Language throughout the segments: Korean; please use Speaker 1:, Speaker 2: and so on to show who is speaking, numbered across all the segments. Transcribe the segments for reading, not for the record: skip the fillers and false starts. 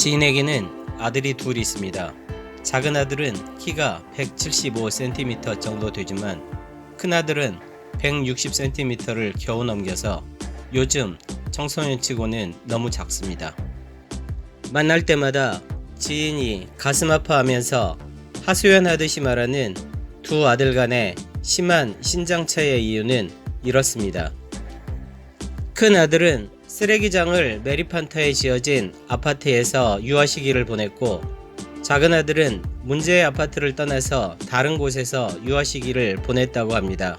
Speaker 1: 지인에게는 아들이 둘 있습니다. 작은 아들은 키가 175cm 정도 되지만 큰 아들은 160cm를 겨우 넘겨서 요즘 청소년치고는 너무 작습니다. 만날 때마다 지인이 가슴 아파하면서 하소연하듯이 말하는 두 아들 간의 심한 신장 차이의 이유는 이렇습니다. 큰 아들은 쓰레기장을 메리판타에 지어진 아파트에서 유아 시기를 보냈고, 작은 아들은 문제의 아파트를 떠나서 다른 곳에서 유아 시기를 보냈다고 합니다.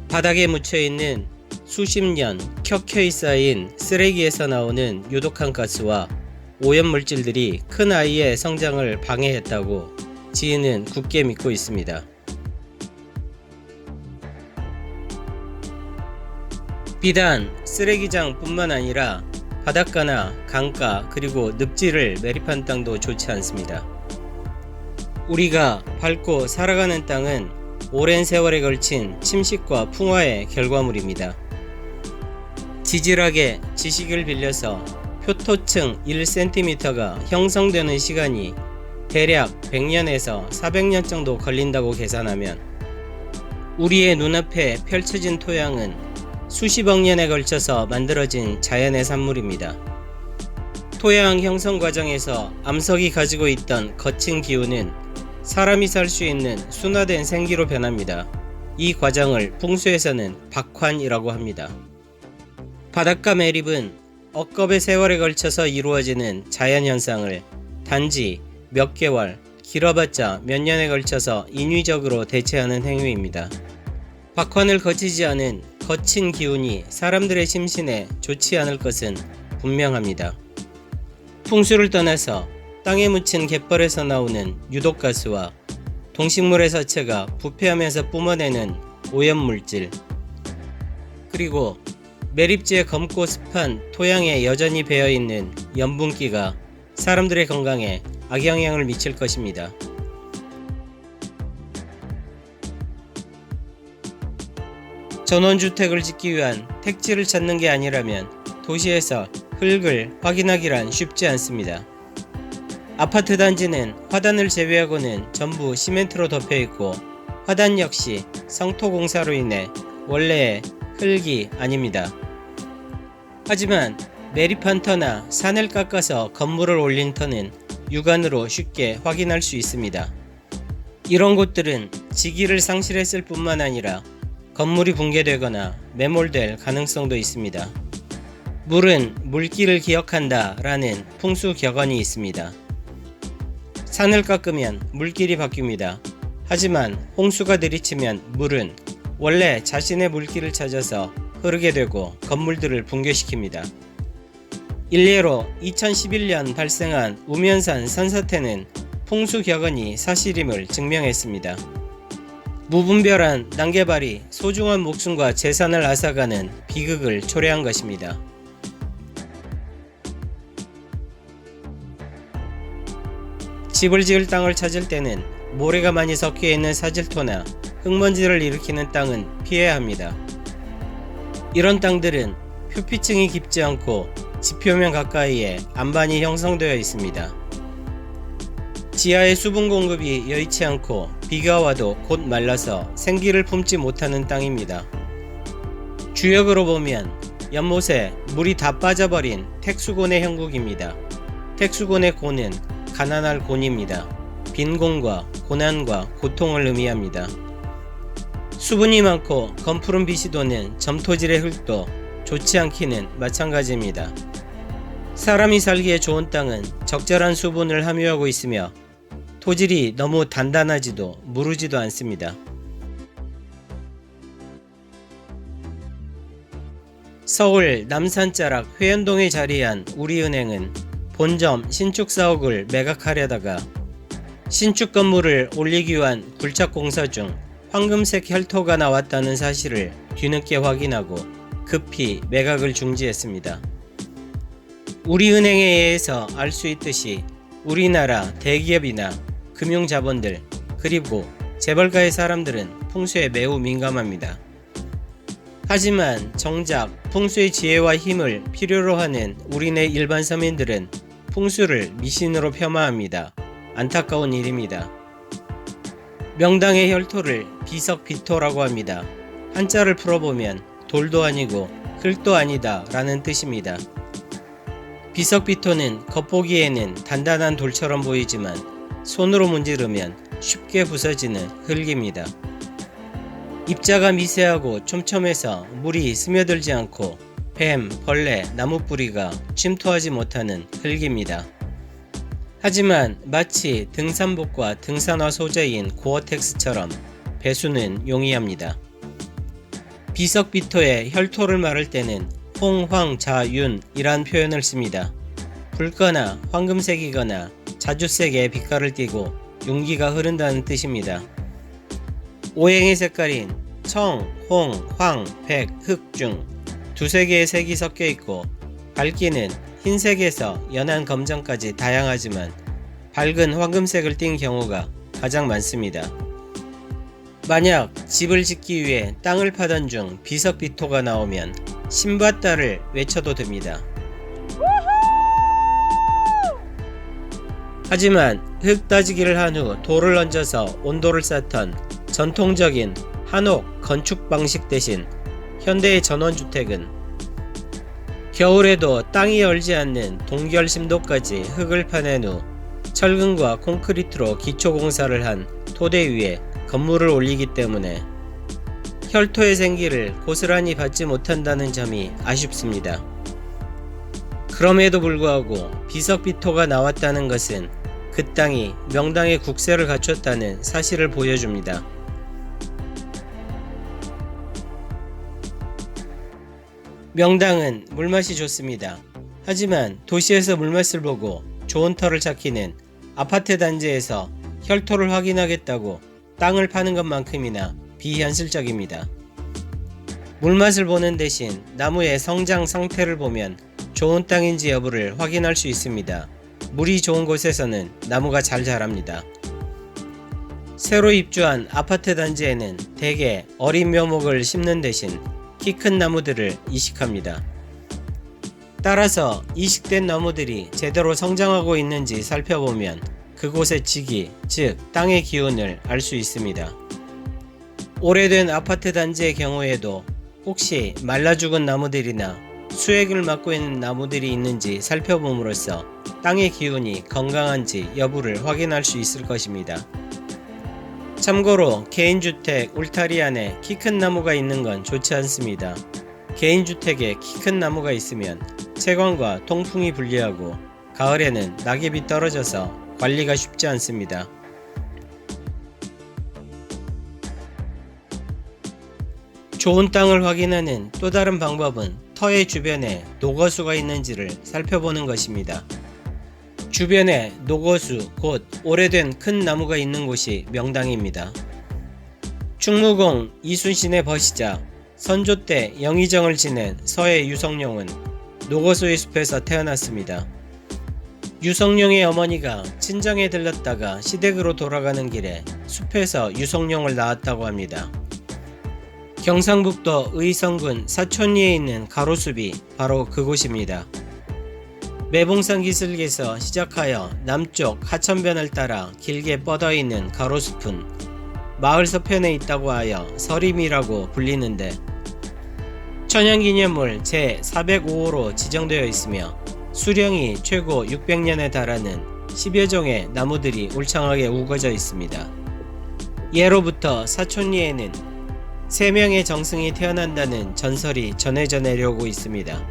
Speaker 1: 바닥에 묻혀있는 수십 년 켜켜이 쌓인 쓰레기에서 나오는 유독한 가스와 오염물질들이 큰 아이의 성장을 방해했다고 지인은 굳게 믿고 있습니다. 비단 쓰레기장 뿐만 아니라 바닷가나 강가 그리고 늪지를 매립한 땅도 좋지 않습니다. 우리가 밟고 살아가는 땅은 오랜 세월에 걸친 침식과 풍화의 결과물입니다. 지질하게 지식을 빌려서 표토층 1cm가 형성되는 시간이 대략 100년에서 400년 정도 걸린다고 계산하면 우리의 눈앞에 펼쳐진 토양은 수십억 년에 걸쳐서 만들어진 자연의 산물입니다. 토양 형성 과정에서 암석이 가지고 있던 거친 기운은 사람이 살 수 있는 순화된 생기로 변합니다. 이 과정을 풍수에서는 박환이라고 합니다. 바닷가 매립은 억겁의 세월에 걸쳐서 이루어지는 자연현상을 단지 몇 개월, 길어봤자 몇 년에 걸쳐서 인위적으로 대체하는 행위입니다. 박환을 거치지 않은 거친 기운이 사람들의 심신에 좋지 않을 것은 분명합니다. 풍수를 떠나서 땅에 묻힌 갯벌에서 나오는 유독가스와 동식물의 사체가 부패하면서 뿜어내는 오염물질, 그리고 매립지의 검고 습한 토양에 여전히 배어있는 염분기가 사람들의 건강에 악영향을 미칠 것입니다. 전원주택을 짓기 위한 택지를 찾는 게 아니라면 도시에서 흙을 확인하기란 쉽지 않습니다. 아파트 단지는 화단을 제외하고는 전부 시멘트로 덮여있고 화단 역시 성토공사로 인해 원래의 흙이 아닙니다. 하지만 매립한 터나 산을 깎아서 건물을 올린 터는 육안으로 쉽게 확인할 수 있습니다. 이런 곳들은 지기를 상실했을 뿐만 아니라 건물이 붕괴되거나 매몰될 가능성도 있습니다. 물은 물기를 기억한다 라는 풍수 격언이 있습니다. 산을 깎으면 물길이 바뀝니다. 하지만 홍수가 들이치면 물은 원래 자신의 물길을 찾아서 흐르게 되고 건물들을 붕괴시킵니다. 일례로 2011년 발생한 우면산 산사태는 풍수 격언이 사실임을 증명했습니다. 무분별한 난개발이 소중한 목숨과 재산을 앗아가는 비극을 초래한 것입니다. 집을 지을 땅을 찾을 때는 모래가 많이 섞여 있는 사질토나 흙먼지를 일으키는 땅은 피해야 합니다. 이런 땅들은 표피층이 깊지 않고 지표면 가까이에 안반이 형성되어 있습니다. 지하의 수분 공급이 여의치 않고 비가 와도 곧 말라서 생기를 품지 못하는 땅입니다. 주역으로 보면 연못에 물이 다 빠져버린 택수곤의 형국입니다. 택수곤의 곤은 가난할 곤입니다. 빈곤과 고난과 고통을 의미합니다. 수분이 많고 검푸른 빛이 도는 점토질의 흙도 좋지 않기는 마찬가지입니다. 사람이 살기에 좋은 땅은 적절한 수분을 함유하고 있으며 토질이 너무 단단하지도 무르지도 않습니다. 서울 남산자락 회원동에 자리한 우리은행은 본점 신축 사옥을 매각하려다가 신축 건물을 올리기 위한 굴착 공사 중 황금색 혈토가 나왔다는 사실을 뒤늦게 확인하고 급히 매각을 중지했습니다. 우리은행에 의해서 알 수 있듯이 우리나라 대기업이나 금융자본들 그리고 재벌가의 사람들은 풍수에 매우 민감합니다. 하지만 정작 풍수의 지혜와 힘을 필요로 하는 우리네 일반 서민들은 풍수를 미신으로 폄하합니다. 안타까운 일입니다. 명당의 혈토를 비석비토라고 합니다. 한자를 풀어보면 돌도 아니고 흙도 아니다 라는 뜻입니다. 비석비토는 겉보기에는 단단한 돌처럼 보이지만 손으로 문지르면 쉽게 부서지는 흙입니다. 입자가 미세하고 촘촘해서 물이 스며들지 않고 뱀, 벌레, 나무뿌리가 침투하지 못하는 흙입니다. 하지만 마치 등산복과 등산화 소재인 고어텍스처럼 배수는 용이합니다. 비석비토의 혈토를 말할 때는 홍황자윤이란 표현을 씁니다. 붉거나 황금색이거나 자주색의 빛깔을 띠고 윤기가 흐른다는 뜻입니다. 오행의 색깔인 청, 홍, 황, 백, 흑 중 두세 개의 색이 섞여 있고 밝기는 흰색에서 연한 검정까지 다양하지만 밝은 황금색을 띤 경우가 가장 많습니다. 만약 집을 짓기 위해 땅을 파던 중 비석비토가 나오면 신받다를 외쳐도 됩니다. 하지만 흙 따지기를 한 후 돌을 얹어서 온도를 쌓던 전통적인 한옥 건축 방식 대신 현대의 전원주택은 겨울에도 땅이 얼지 않는 동결 심도까지 흙을 파낸 후 철근과 콘크리트로 기초공사를 한 토대 위에 건물을 올리기 때문에 혈토의 생기를 고스란히 받지 못한다는 점이 아쉽습니다. 그럼에도 불구하고 비석비토가 나왔다는 것은 그 땅이 명당의 국세를 갖췄다는 사실을 보여줍니다. 명당은 물맛이 좋습니다. 하지만 도시에서 물맛을 보고 좋은 터를 찾기는 아파트 단지에서 혈토를 확인하겠다고 땅을 파는 것만큼이나 비현실적입니다. 물맛을 보는 대신 나무의 성장 상태를 보면 좋은 땅인지 여부를 확인할 수 있습니다. 물이 좋은 곳에서는 나무가 잘 자랍니다. 새로 입주한 아파트 단지에는 대개 어린 묘목을 심는 대신 키 큰 나무들을 이식합니다. 따라서 이식된 나무들이 제대로 성장하고 있는지 살펴보면 그곳의 지기, 즉 땅의 기운을 알 수 있습니다. 오래된 아파트 단지의 경우에도 혹시 말라 죽은 나무들이나 수액을 맡고 있는 나무들이 있는지 살펴봄으로써 땅의 기운이 건강한지 여부를 확인할 수 있을 것입니다. 참고로 개인주택 울타리 안에 키 큰 나무가 있는 건 좋지 않습니다. 개인주택에 키 큰 나무가 있으면 채광과 통풍이 불리하고 가을에는 낙엽이 떨어져서 관리가 쉽지 않습니다. 좋은 땅을 확인하는 또 다른 방법은 터의 주변에 녹어수가 있는지를 살펴보는 것입니다. 주변에 녹어수, 곧 오래된 큰 나무가 있는 곳이 명당입니다. 충무공 이순신의 벗이자 선조 때 영의정을 지낸 서해 유성룡은 녹어수의 숲에서 태어났습니다. 유성룡의 어머니가 친정에 들렀다가 시댁으로 돌아가는 길에 숲에서 유성룡을 낳았다고 합니다. 경상북도 의성군 사촌리에 있는 가로숲이 바로 그곳입니다. 매봉산 기슭에서 시작하여 남쪽 하천변을 따라 길게 뻗어있는 가로숲은 마을 서편에 있다고 하여 서림이라고 불리는데 천연기념물 제405호로 지정되어 있으며 수령이 최고 600년에 달하는 10여 종의 나무들이 울창하게 우거져 있습니다. 예로부터 사촌리에는 3명의 정승이 태어난다는 전설이 전해져 내려오고 있습니다.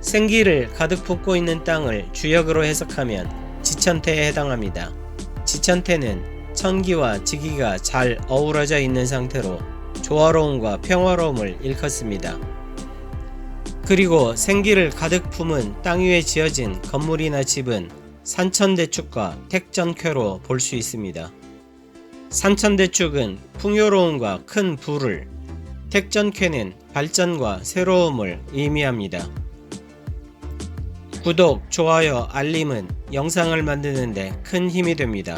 Speaker 1: 생기를 가득 품고 있는 땅을 주역으로 해석하면 지천태에 해당합니다. 지천태는 천기와 지기가 잘 어우러져 있는 상태로 조화로움과 평화로움을 일컫습니다. 그리고 생기를 가득 품은 땅 위에 지어진 건물이나 집은 산천대축과 택전쾌로 볼 수 있습니다. 산천대축은 풍요로움과 큰 부를, 택전쾌는 발전과 새로움을 의미합니다. 구독, 좋아요, 알림은 영상을 만드는데 큰 힘이 됩니다.